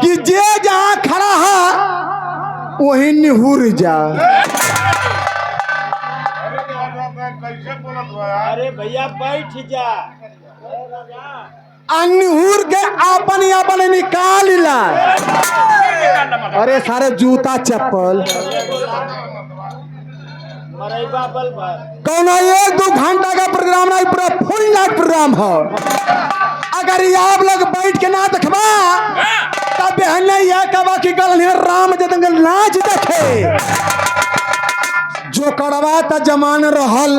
कि जे जहाँ खड़ा है वही निहुर जा। अरे भैया बैठ जा। निहुर के अपन अपन निकाल ला। अरे सारे जूता चप्पल कौन 1-2 घंटा का प्रोग्राम नहीं, पूरा फुल नाइट प्रोग्राम है। अगर ये आप लोग बैठ के ना देखबा तब बहन यह कबा की गल राम जतंगल नाच देखे जो करवा त जमान रहल,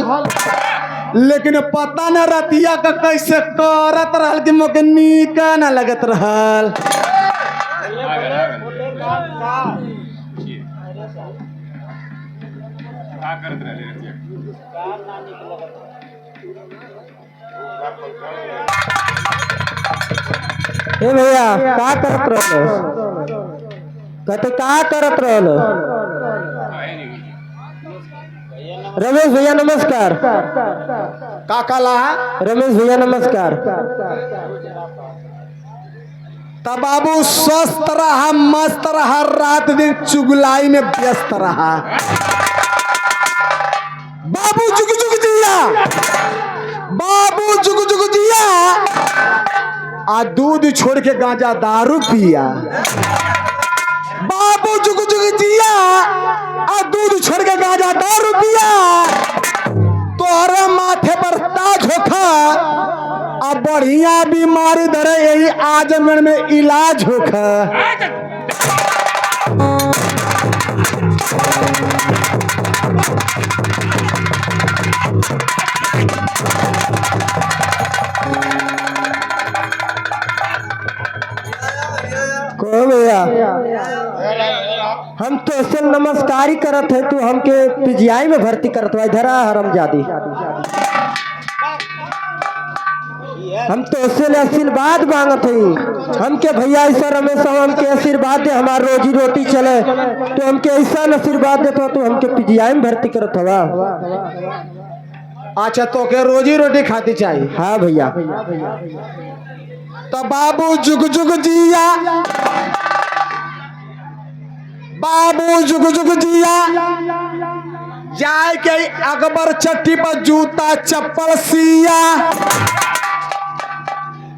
लेकिन पता न रतिया का कैसे करत रहल कि मोके नीक न लगत रहल। ए भैया का करत रहलो? कहते का करत रहलो? रमेश भैया नमस्कार। का काला रमेश भैया नमस्कार। तब बाबू स्वस्थ रहा, मस्त रहा, रात दिन चुगलाई में व्यस्त रहा। बाबू जुग जुग जिया, बाबू जुग जुग जिया, आ दूध छोड़ के गांजा दारू पिया। बाबू जुग जुग जिया, आ दूध छोड़ के गांजा दारू पिया। तोहरे माथे पर ताज होखा, अब बढ़िया बीमारी धरे यही आजमगढ़ में इलाज होखा। को भैया हम तो असल नमस्कार ही करत है, तू हमके पीजीआई में भर्ती करत है। इधर हरामजादी, हम तो असल आशीर्वाद मांगत है। हमके भैया ऐसा रमेश हमके आशीर्वाद दे, हमार रोजी रोटी चले। तो हमके ऐसा आशीर्वाद देता तो हमके पीजीआई में भर्ती करत हवा। अच्छा तो के रोजी रोटी खाती चाहिए। हाँ भैया। तो बाबू जुग जुग जिया, बाबू जुग जुग जिया, जाए के अकबर चट्टी पर जूता चप्पल सिया।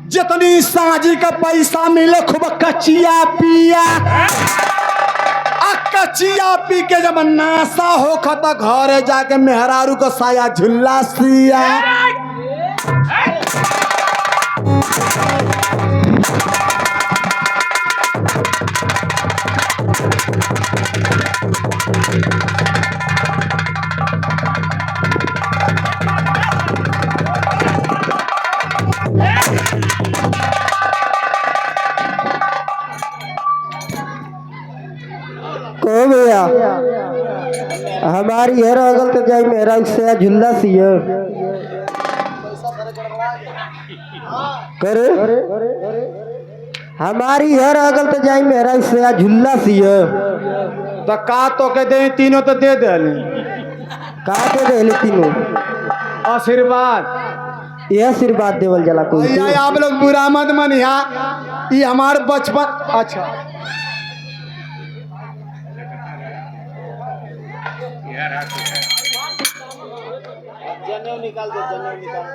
जितनी साझी का पैसा मिले खूब कचिया पिया। कचिया पी के जब नासा हो खता घरे जाके मेहरारू को साया झुल्ला सिया। को भैया हमारी हर अगल तो जाई मेरा से झुल्ला सिया करे। हमारी हर अगल तो जाई मेरा से झुल्ला सिया। तो का तो के दे तीनों तो दे दे का दे दे तीनों आशीर्वाद। यह आशीर्वाद देवल जला कोई आप लोग बुरा मत मनिया, ये हमार बचपन। अच्छा जनेऊ निकाल दे, जनेऊ निकाल।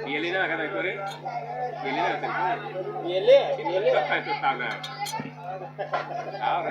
ये लेना है करे, ये लेना है ये ले तो खाए तो ताना और